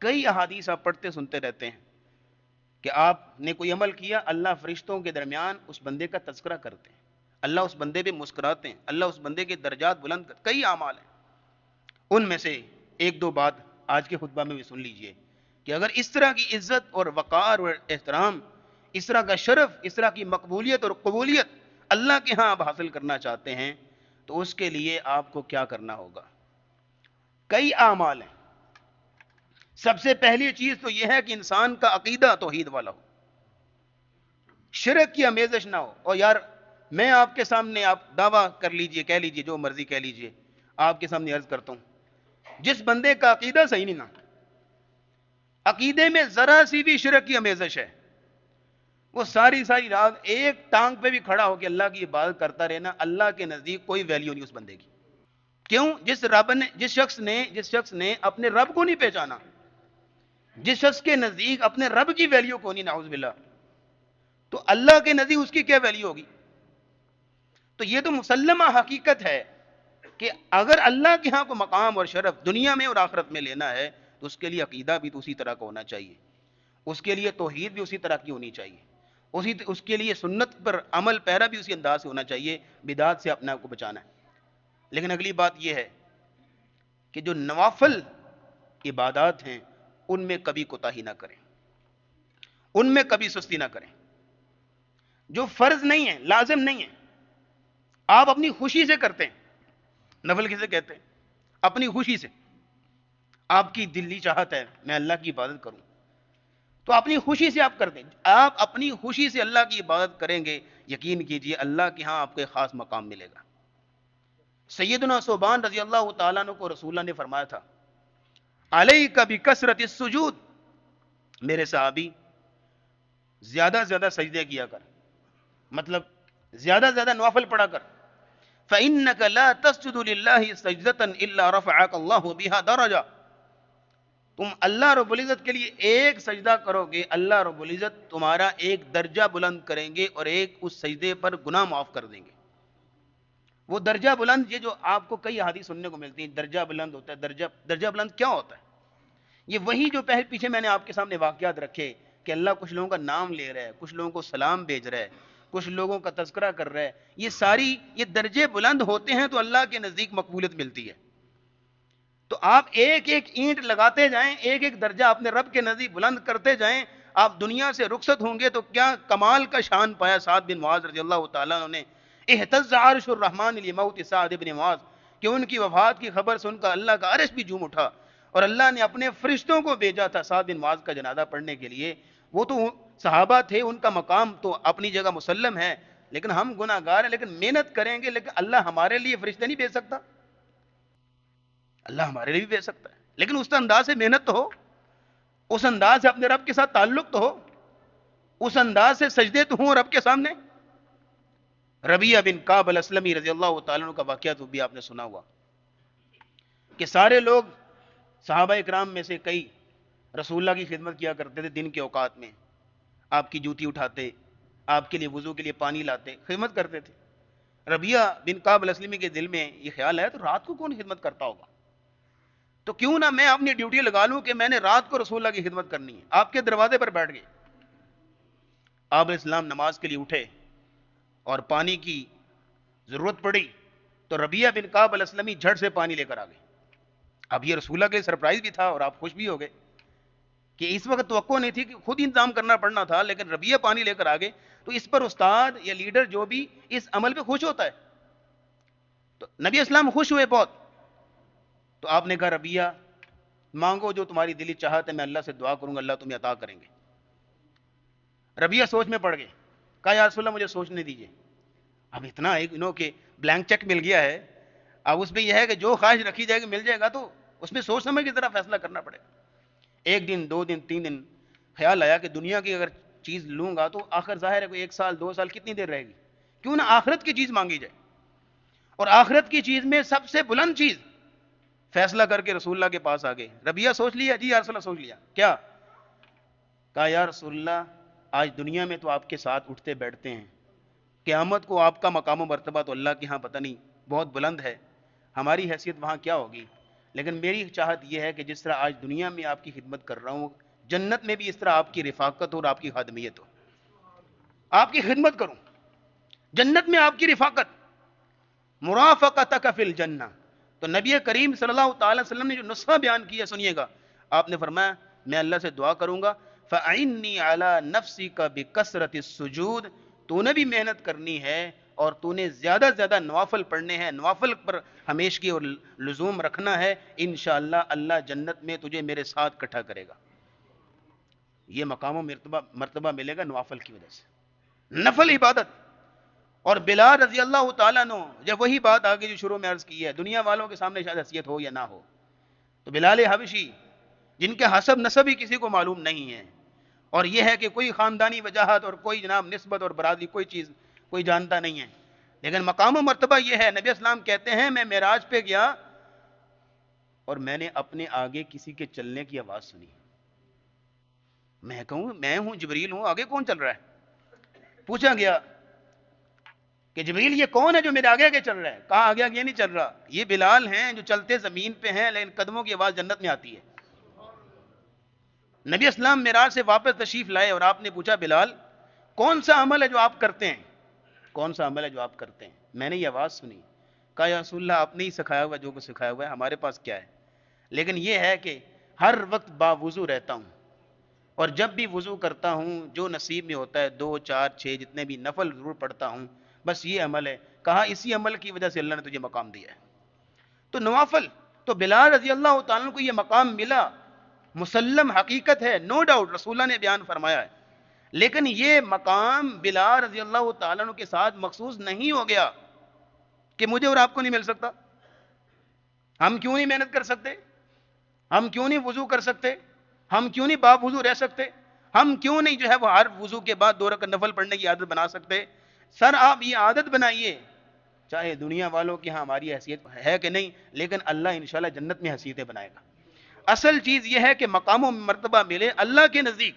کئی احادیث آپ پڑھتے سنتے رہتے ہیں کہ آپ نے کوئی عمل کیا، اللہ فرشتوں کے درمیان اس بندے کا تذکرہ کرتے ہیں، اللہ اس بندے پہ مسکراتے ہیں، اللہ اس بندے کے درجات بلند کرتے، کئی اعمال ہیں۔ ان میں سے ایک دو بات آج کے خطبہ میں بھی سن لیجئے کہ اگر اس طرح کی عزت اور وقار اور احترام، اس طرح کا شرف، اس طرح کی مقبولیت اور قبولیت اللہ کے ہاں آپ حاصل کرنا چاہتے ہیں تو اس کے لیے آپ کو کیا کرنا ہوگا؟ کئی اعمال ہیں۔ سب سے پہلی چیز تو یہ ہے کہ انسان کا عقیدہ توحید والا ہو، شرک کی آمیزش نہ ہو۔ اور یار میں آپ کے سامنے، آپ دعویٰ کر لیجئے، کہہ لیجئے جو مرضی کہہ لیجئے، آپ کے سامنے عرض کرتا ہوں، جس بندے کا عقیدہ صحیح نہیں نا، عقیدے میں ذرا سی بھی شرک کی آمیزش ہے، وہ ساری ساری رات ایک ٹانگ پہ بھی کھڑا ہو کے اللہ کی عبادت کرتا رہنا، اللہ کے نزدیک کوئی ویلیو نہیں اس بندے کی۔ کیوں؟ جس شخص نے اپنے رب کو نہیں پہچانا، جس شخص کے نزدیک اپنے رب کی ویلیو کو نہیں، نعوذ باللہ، تو اللہ کے نزدیک اس کی کیا ویلیو ہوگی؟ تو یہ تو مسلمہ حقیقت ہے کہ اگر اللہ کے ہاں کو مقام اور شرف دنیا میں اور آخرت میں لینا ہے تو اس کے لیے عقیدہ بھی تو اسی طرح کا ہونا چاہیے، اس کے لیے توحید بھی اسی طرح کی ہونی چاہیے، اس کے لیے سنت پر عمل پیرا بھی اسی انداز سے ہونا چاہیے، بدعات سے اپنے آپ کو بچانا ہے۔ لیکن اگلی بات یہ ہے کہ جو نوافل عبادات ہیں ان میں کبھی کوتاہی نہ کریں، ان میں کبھی سستی نہ کریں۔ جو فرض نہیں ہے، لازم نہیں ہے، آپ اپنی خوشی سے کرتے ہیں، نفل کسے کہتے ہیں؟ اپنی خوشی سے، آپ کی دلی چاہت ہے میں اللہ کی عبادت کروں تو اپنی خوشی سے آپ کرتے ہیں، آپ اپنی خوشی سے اللہ کی عبادت کریں گے، یقین کیجئے اللہ کے ہاں آپ کو ایک خاص مقام ملے گا۔ سیدنا ثوبان رضی اللہ تعالیٰ عنہ کو رسول اللہ نے فرمایا تھا علیک بکثرت السجود، میرے صحابی زیادہ زیادہ سجدے کیا کر، مطلب زیادہ زیادہ نوافل پڑھا کر، فَإِنَّكَ لَا تَسْجُدُ لِلَّهِ سَجْدَةً إِلَّا رَفَعَكَ اللَّهُ بِهَا دَرَجَةً، تم اللہ رب العزت کے لیے ایک سجدہ کرو گے، اللہ رب العزت تمہارا ایک درجہ بلند کریں گے اور ایک اس سجدے پر گناہ معاف کر دیں گے۔ وہ درجہ بلند، یہ جو آپ کو کئی حدیث سننے کو ملتی ہیں، درجہ بلند ہوتا ہے، درجہ بلند کیا ہوتا ہے؟ یہ وہی جو پیچھے میں نے آپ کے سامنے واقعات رکھے کہ اللہ کچھ لوگوں کا نام لے رہا ہے، کچھ لوگوں کو سلام بھیج رہا ہے، کچھ لوگوں کا تذکرہ کر رہا ہے، یہ درجے بلند ہوتے ہیں تو اللہ کے نزدیک مقبولیت ملتی ہے۔ تو آپ ایک ایک اینٹ لگاتے جائیں، ایک ایک درجہ اپنے رب کے نزدیک بلند کرتے جائیں، آپ دنیا سے رخصت ہوں گے تو کیا کمال کا شان پایا سعد بن معاذ رضی اللہ تعالیٰ عنہ نے۔ اہتز عرش الرحمن لموت سعد بن معاذ، کہ ان کی وفات کی خبر سن کر اللہ کا عرش بھی جھوم اٹھا، اور اللہ نے اپنے فرشتوں کو بھیجا تھا سعد بن معاذ کا جنازہ پڑھنے کے لیے۔ وہ تو صحابہ تھے، ان کا مقام تو اپنی جگہ مسلم ہے، لیکن ہم گناہ گار ہیں، لیکن محنت کریں گے، لیکن اللہ ہمارے لیے فرشتے نہیں بھیج سکتا؟ اللہ ہمارے لیے بھی بھیج سکتا ہے، لیکن اس انداز سے محنت تو ہو، اس انداز سے اپنے رب کے ساتھ تعلق تو ہو، اس انداز سے سجدے تو ہوں رب کے سامنے۔ ربیعہ بن کعب الاسلمی رضی اللہ تعالیٰ عنہ کا واقعہ تو بھی آپ نے سنا ہوا کہ سارے لوگ صحابہ اکرام میں سے کئی رسول اللہ کی خدمت کیا کرتے تھے، دن کے اوقات میں آپ کی جوتی اٹھاتے، آپ کے لیے وضو کے لیے پانی لاتے، خدمت کرتے تھے۔ ربیعہ بن کعب الاسلمی کے دل میں یہ خیال ہے تو رات کو کون خدمت کرتا ہوگا، تو کیوں نہ میں اپنی ڈیوٹی لگا لوں کہ میں نے رات کو رسول اللہ کی خدمت کرنی ہے۔ آپ کے دروازے پر بیٹھ گئے، آپ اسلام نماز کے لیے اٹھے اور پانی کی ضرورت پڑی تو ربیعہ بن کعب الاسلمی جھٹ سے پانی لے کر آ گئے۔ اب یہ رسول اللہ کے سرپرائز بھی تھا اور آپ خوش بھی ہو گئے کہ اس وقت توقع نہیں تھی کہ خود انتظام کرنا پڑنا تھا، لیکن ربیعہ پانی لے کر آ گئے تو اس پر استاد یا لیڈر جو بھی اس عمل پہ خوش ہوتا ہے، تو نبی اسلام خوش ہوئے بہت۔ تو آپ نے کہا ربیعہ مانگو جو تمہاری دلی چاہت ہے، میں اللہ سے دعا کروں گا، اللہ تمہیں عطا کریں گے۔ ربیعہ سوچ میں پڑ گئے، کہا یا رسول اللہ مجھے سوچنے دیجئے، اب اتنا ایک کہ بلینک چیک مل گیا ہے، اب اس میں یہ ہے کہ جو خواہش رکھی جائے گی مل جائے گا، تو اس میں سوچ سمجھ کی طرح فیصلہ کرنا پڑے گا۔ ایک دن، دو دن، تین دن خیال آیا کہ دنیا کی اگر چیز لوں گا تو آخر ظاہر ہے کوئی ایک سال دو سال کتنی دیر رہے گی، کیوں نہ آخرت کی چیز مانگی جائے، اور آخرت کی چیز میں سب سے بلند چیز، فیصلہ کر کے رسول اللہ کے پاس آ گئے۔ ربیعہ سوچ لیا، جی یا رسول اللہ سوچ لیا، کیا؟ کہا یا رسول اللہ آج دنیا میں تو آپ کے ساتھ اٹھتے بیٹھتے ہیں، قیامت کو آپ کا مقام و مرتبہ تو اللہ کے ہاں پتہ نہیں بہت بلند ہے، ہماری حیثیت وہاں کیا ہوگی، لیکن میری چاہت یہ ہے کہ جس طرح آج دنیا میں آپ کی خدمت کر رہا ہوں، جنت میں بھی اس طرح آپ کی رفاقت اور آپ کی خادمیت ہو، آپ کی خدمت کروں، جنت میں آپ کی رفاقت، مرافقتک فی الجنہ۔ تو نبی کریم صلی اللہ تعالی وسلم نے جو نسخہ بیان کیا سنیے گا، آپ نے فرمایا میں اللہ سے دعا کروں گا فَأَعِنِّي عَلَى نَفْسِكَ بِكَثْرَةِ السُّجُودِ، تو نے بھی محنت کرنی ہے اور تو نے زیادہ زیادہ نوافل پڑھنے ہیں، نوافل پر ہمیشگی اور لزوم رکھنا ہے، انشاءاللہ اللہ جنت میں تجھے میرے ساتھ اکٹھا کرے گا۔ یہ مقام و مرتبہ ملے گا نوافل کی وجہ سے، نفل عبادت۔ اور بلال رضی اللہ تعالیٰ عنہ، جب وہی بات آگے جو شروع میں عرض کی ہے، دنیا والوں کے سامنے شاید حیثیت ہو یا نہ ہو، تو بلال حبشی جن کے حسب نسب ہی کسی کو معلوم نہیں ہے، اور یہ ہے کہ کوئی خاندانی وجاہت اور کوئی جناب نسبت اور برادری کوئی چیز کوئی جانتا نہیں ہے، لیکن مقام و مرتبہ یہ ہے، نبی اسلام کہتے ہیں میں معراج پہ گیا اور میں نے اپنے آگے کسی کے چلنے کی آواز سنی، میں کہوں میں ہوں جبریل ہوں، آگے کون چل رہا ہے؟ پوچھا گیا کہ جبریل یہ کون ہے جو میرے آگے آگے چل رہا ہے؟ کہا آگے آگے نہیں چل رہا، یہ بلال ہیں جو چلتے زمین پہ ہیں لیکن قدموں کی آواز جنت میں آتی ہے۔ نبی اسلام معراج سے واپس تشریف لائے اور آپ نے پوچھا بلال کون سا عمل ہے جو آپ کرتے ہیں، کون سا عمل ہے جو آپ کرتے ہیں؟ میں نے یہ آواز سنی، کہا یا رسول اللہ آپ نے ہی سکھایا ہوا جو کچھ سکھایا ہوا ہے، ہمارے پاس کیا ہے، لیکن یہ ہے کہ ہر وقت باوضو رہتا ہوں، اور جب بھی وضو کرتا ہوں جو نصیب میں ہوتا ہے 2 4 6 جتنے بھی نفل ضرور پڑھتا ہوں، بس یہ عمل ہے۔ کہا اسی عمل کی وجہ سے اللہ نے تجھے مقام دیا ہے۔ تو نوافل، تو بلال رضی اللہ تعالیٰ کو یہ مقام ملا، مسلم حقیقت ہے، نو ڈاؤٹ رسول اللہ نے بیان فرمایا ہے، لیکن یہ مقام بلال رضی اللہ تعالیٰ کے ساتھ مخصوص نہیں ہو گیا کہ مجھے اور آپ کو نہیں مل سکتا۔ ہم کیوں نہیں محنت کر سکتے؟ ہم کیوں نہیں وضو کر سکتے؟ ہم کیوں نہیں باب وضو رہ سکتے؟ ہم کیوں نہیں جو ہے وہ ہر وضو کے بعد 2 رکعت نفل پڑھنے کی عادت بنا سکتے؟ سر آپ یہ عادت بنائیے، چاہے دنیا والوں کی ہاں ہماری حیثیت ہے کہ نہیں، لیکن اللہ انشاءاللہ جنت میں حیثیتیں بنائے گا۔ اصل چیز یہ ہے کہ مقام و مرتبہ ملے اللہ کے نزدیک،